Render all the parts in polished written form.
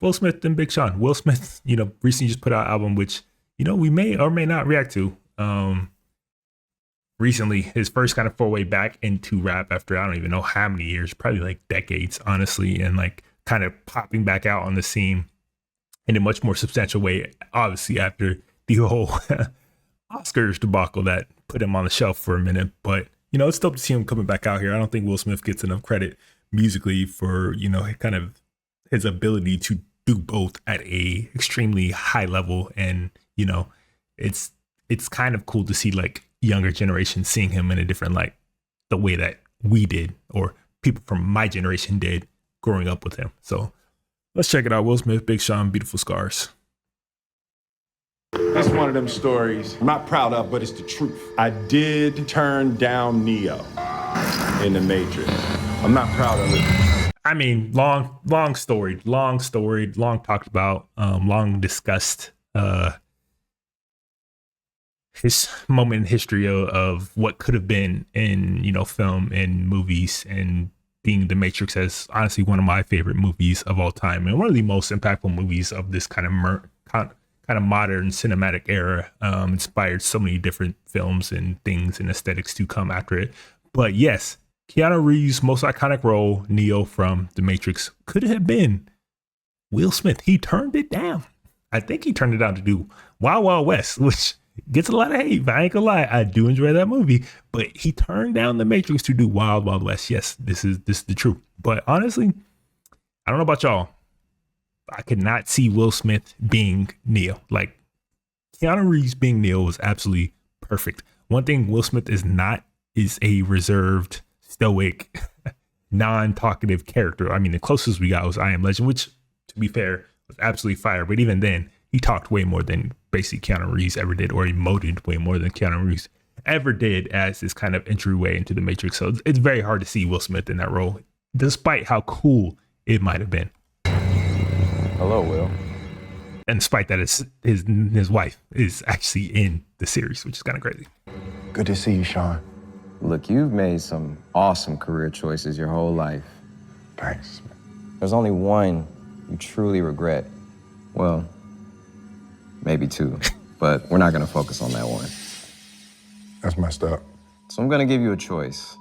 Will Smith and Big Sean. Will Smith, recently just put out an album, which, we may or may not react to. Recently, his first kind of foray back into rap after I don't even know how many years, probably like decades, honestly, and like kind of popping back out on the scene in a much more substantial way, obviously, after the whole Oscars debacle that put him on the shelf for a minute. But, it's dope to see him coming back out here. I don't think Will Smith gets enough credit musically for, kind of his ability to do both at a extremely high level. And, it's kind of cool to see like younger generation seeing him in a different light, the way that we did, or people from my generation did growing up with him. So let's check it out. Will Smith, Big Sean, Beautiful Scars. That's one of them stories I'm not proud of, but it's the truth. I did turn down Neo in the Matrix. I'm not proud of it. I mean, long storied, long talked about, long discussed, his moment in history of what could have been in, film and movies, and being The Matrix as honestly one of my favorite movies of all time, and one of the most impactful movies of this kind of modern cinematic era. Inspired so many different films and things and aesthetics to come after it. But yes, Keanu Reeves' most iconic role, Neo from The Matrix, could have been Will Smith. He turned it down. I think he turned it down to do Wild Wild West, which gets a lot of hate, but I ain't gonna lie, I do enjoy that movie. But he turned down The Matrix to do Wild Wild West. Yes, this is the truth. But honestly, I don't know about y'all, I could not see Will Smith being Neo. Like, Keanu Reeves being Neo was absolutely perfect. One thing Will Smith is not is a reserved, stoic, non-talkative character. I mean, the closest we got was I Am Legend, which, to be fair, was absolutely fire. But even then, he talked way more than basically Keanu Reeves ever did, or emoted way more than Keanu Reeves ever did as this kind of entryway into the Matrix. So it's very hard to see Will Smith in that role, despite how cool it might have been. Hello, Will. And despite that, his wife is actually in the series, which is kind of crazy. Good to see you, Sean. Look, you've made some awesome career choices your whole life. Thanks. There's only one you truly regret. Well, maybe two, but we're not gonna focus on that one. That's messed up. So I'm gonna give you a choice.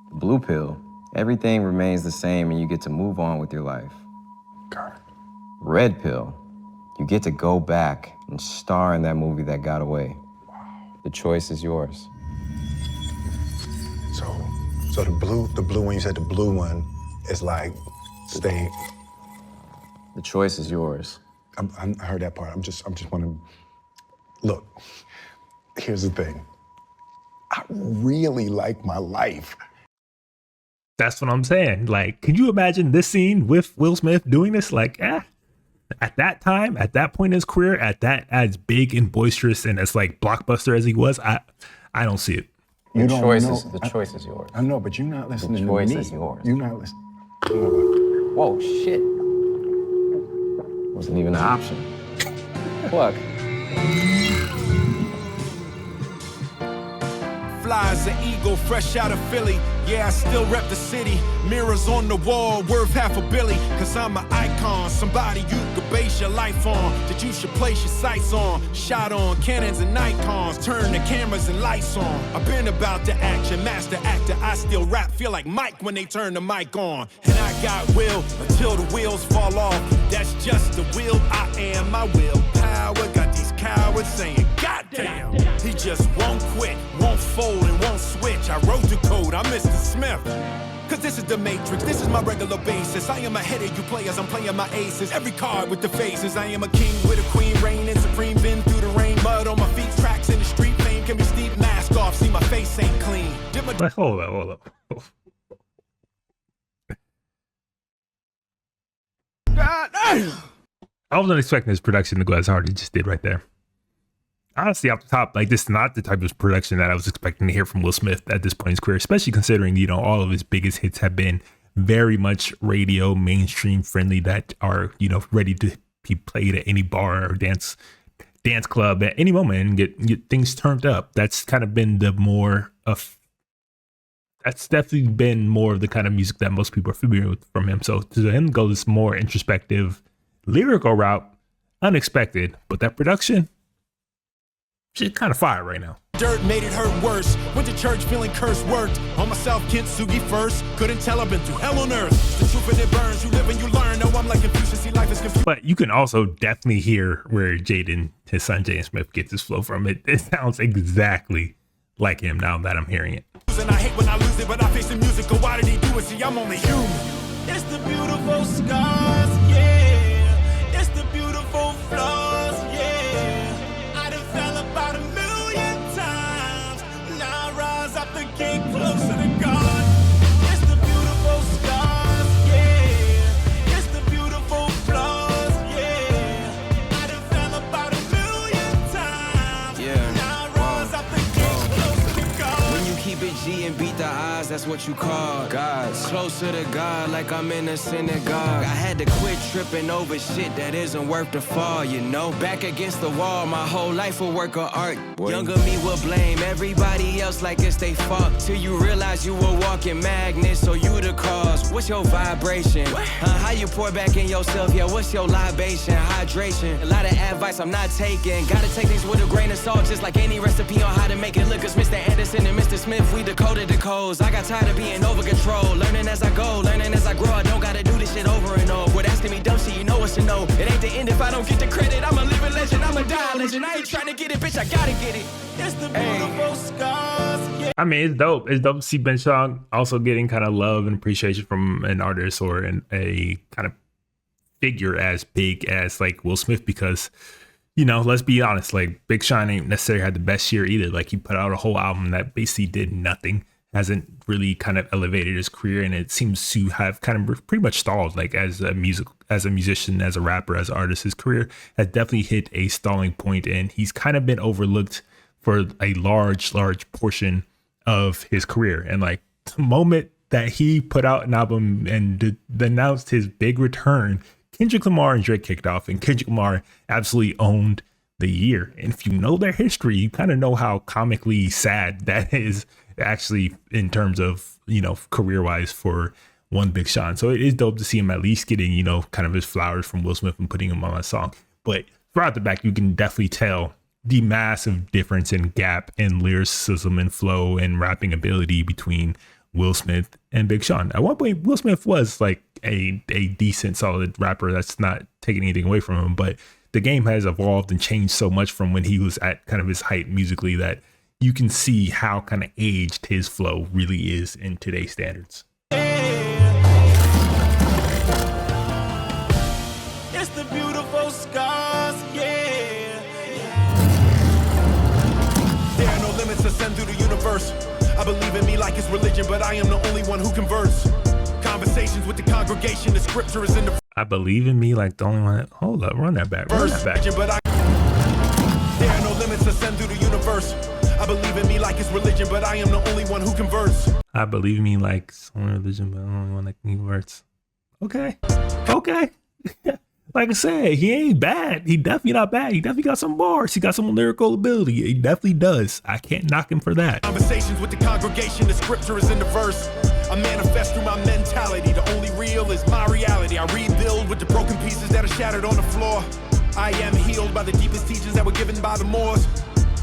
The blue pill, everything remains the same and you get to move on with your life. Got it. Red pill, you get to go back and star in that movie that got away. Wow. The choice is yours. So the blue one, you said the blue one is like staying. The choice is yours. I heard that part. I'm just want to look. Here's the thing. I really like my life. That's what I'm saying. Like, could you imagine this scene with Will Smith doing this? Like, at that time, at that point in his career, at that as big and boisterous and as like blockbuster as he was, I don't see it. The choice is yours. I know, but you're not listening to me. The choice is yours. You're not listening. Whoa, shit. Wasn't even an option. Look. Fly as an eagle, fresh out of Philly. Yeah, I still rep the city. Mirrors on the wall, worth half a billy. Cause I'm an icon, somebody you could base your life on. That you should place your sights on. Shot on Canons and Nikons. Turn the cameras and lights on. I've been about the action, master actor. I still rap, feel like Mike when they turn the mic on. And I got will until the wheels fall off. That's just the will I am. My willpower got these cowards saying, goddamn. He just won't quit, won't fold and won't switch. I wrote the code, I'm Mr. Smith. Cause this is the Matrix, this is my regular basis. I am ahead of you players, I'm playing my aces. Every card with the faces. I am a king with a queen, reigning supreme. Been through the rain, mud on my feet, tracks in the street. Fame can be steep, mask off, see my face ain't clean. Hold up. God damn! I wasn't expecting this production to go as hard as it just did right there. Honestly, off the top, like, this is not the type of production that I was expecting to hear from Will Smith at this point in his career, especially considering, all of his biggest hits have been very much radio, mainstream friendly, that are, ready to be played at any bar or dance club at any moment and get things turned up. That's kind of been the more of that's definitely been more of the kind of music that most people are familiar with from him. So to him go this more introspective lyrical route, unexpected, but that production, shit kind of fire right now. Dirt made it hurt worse. Went to church feeling cursed. Worked on myself, Kintsugi first. Couldn't tell I've been through hell on earth. The truth and it burns. You live and you learn. No, I'm like Confucius. See, life is confusing. But you can also definitely hear where Jaden, his son Jaden Smith, gets his flow from. It sounds exactly like him now that I'm hearing it. And I hate when I lose it, but I face the music. Oh, why did he do it? See, I'm only human. It's the beautiful scars, yeah. It's the beautiful flaws, yeah. I done fell about 1,000,000 times. Now I rise up the gate closer to God. It's the beautiful scars, yeah. It's the beautiful flaws, yeah. I done fell about 1,000,000 times. Yeah. Now I rise up the gate closer to God. When you keep it G and beat the odds, that's what you call God's. Closer to God, like I'm in a synagogue. I had to quit tripping over shit that isn't worth the fall, you know. Back against the wall, my whole life a work of art. Younger me will blame everybody else like it's they fault. Till you realize you a walking magnet, so you the cause. What's your vibration? How you pour back in yourself? Yeah, what's your libation? Hydration. A lot of advice I'm not taking. Gotta take things with a grain of salt, just like any recipe on how to make it look. Cause Mr. Anderson and Mr. Smith, we decoded the codes. I got tired of being over control. Learning as I go, learning as I grow. I don't gotta do this shit over and over. Quit asking me dumb shit, you know what's to know. It ain't the end if I don't get the credit. I'm a living legend, I'm a die legend. I ain't trying to get it, bitch, I gotta get it. It's the beautiful scars, yeah. I mean, it's dope. It's dope to see Ben Shong also getting kind of love and appreciation from an artist or a kind of figure as big as like Will Smith, because, you know, let's be honest, like Big Sean ain't necessarily had the best year either. Like he put out a whole album that basically did nothing, hasn't really kind of elevated his career, and it seems to have kind of pretty much stalled. Like as a musician, as a rapper, as an artist, his career has definitely hit a stalling point, and he's kind of been overlooked for a large portion of his career. And like the moment that he put out an album and announced his big return, Kendrick Lamar and Drake kicked off, and Kendrick Lamar absolutely owned the year. And if you know their history, you kind of know how comically sad that is actually in terms of, you know, career wise for one Big Sean. So it is dope to see him at least getting, you know, kind of his flowers from Will Smith and putting him on a song. But throughout the back, you can definitely tell the massive difference in gap in lyricism and flow and rapping ability between Will Smith and Big Sean. At one point, Will Smith was like a decent, solid rapper. That's not taking anything away from him, but the game has evolved and changed so much from when he was at kind of his height musically that you can see how kind of aged his flow really is in today's standards. It's the beautiful scars, yeah. There are no limits ascend through the universe. I believe in me like it's religion, but I am the only one who converts. Conversations with the congregation, the scripture is in the I believe in me like the only one. Hold up, run that back. Run that back. But there are no limits ascend through the universe. I believe in me like it's religion, but I am the only one who converts. I believe in me like it's only religion, but I'm the only one that converts. Okay. Like I said, he ain't bad. He definitely not bad. He definitely got some bars. He got some lyrical ability. He definitely does. I can't knock him for that. Conversations with the congregation, the scripture is in the verse. I manifest through my mentality. The only real is my reality. I rebuild with the broken pieces that are shattered on the floor. I am healed by the deepest teachings that were given by the Moors.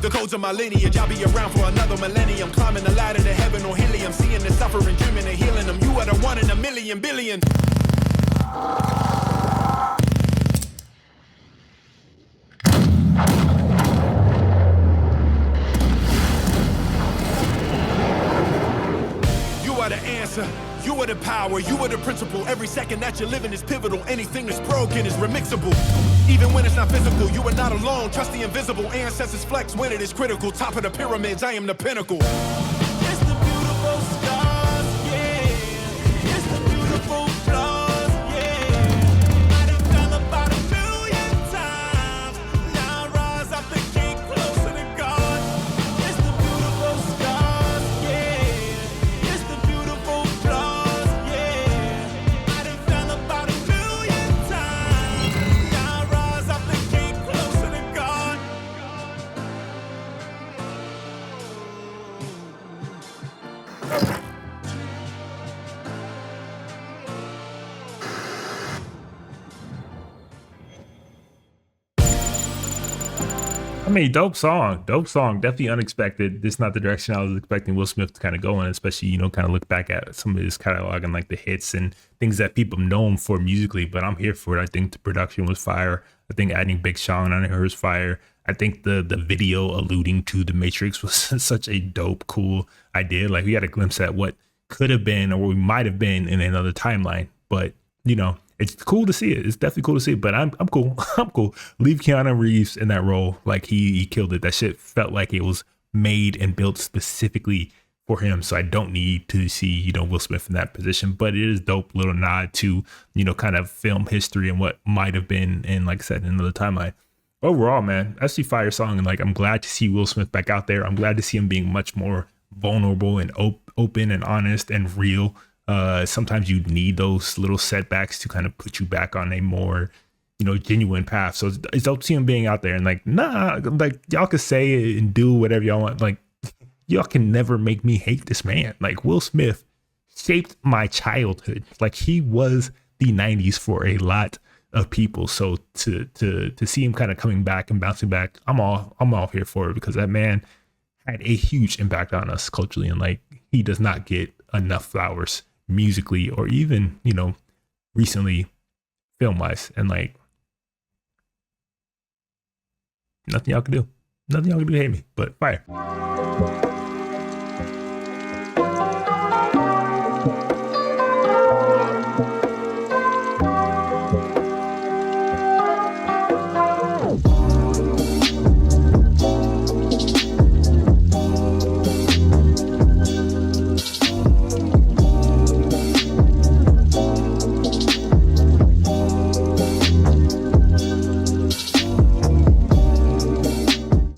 The codes of my lineage, I'll be around for another millennium. Climbing the ladder to heaven or helium. Seeing the suffering, dreaming of healing them. You are the one in a million billion. You are the answer. You are the power, you are the principle. Every second that you're living is pivotal. Anything that's broken is remixable. Even when it's not physical, you are not alone. Trust the invisible. Ancestors flex when it is critical. Top of the pyramids, I am the pinnacle. It's the beautiful scars, yeah. It's the beautiful flaws, yeah. I done fell about 1,000,000 times. Now I rise up the gate closer to God. It's the beautiful scars, yeah. It's the beautiful flaws, yeah. I done fell about 1,000,000 times. Now I rise up the gate closer to God. I mean, dope song, definitely unexpected. This is not the direction I was expecting Will Smith to kind of go in, especially, you know, kind of look back at some of his catalog and like the hits and things that people know him for musically, but I'm here for it. I think the production was fire. I think adding Big Sean on her was fire. I think the video alluding to the Matrix was such a dope, cool idea. Like we had a glimpse at what could have been or what we might have been in another timeline, but you know, it's cool to see it. It's definitely cool to see it, but I'm cool. I'm cool. Leave Keanu Reeves in that role. Like he killed it. That shit felt like it was made and built specifically for him. So I don't need to see, you know, Will Smith in that position, but it is dope little nod to, you know, kind of film history and what might have been in, like I said, another timeline. Overall, man, that's a fire song. And like, I'm glad to see Will Smith back out there. I'm glad to see him being much more vulnerable and open and honest and real. Sometimes you need those little setbacks to kind of put you back on a more, you know, genuine path. So it's dope to see him being out there and like, nah, like y'all can say it and do whatever y'all want. Like y'all can never make me hate this man. Like Will Smith shaped my childhood. Like he was the 90s for a lot of people. So to see him kind of coming back and bouncing back, I'm all here for it because that man had a huge impact on us culturally. And like, he does not get enough flowers musically or even, you know, recently film wise. And like, nothing y'all can do to hate me, but fire.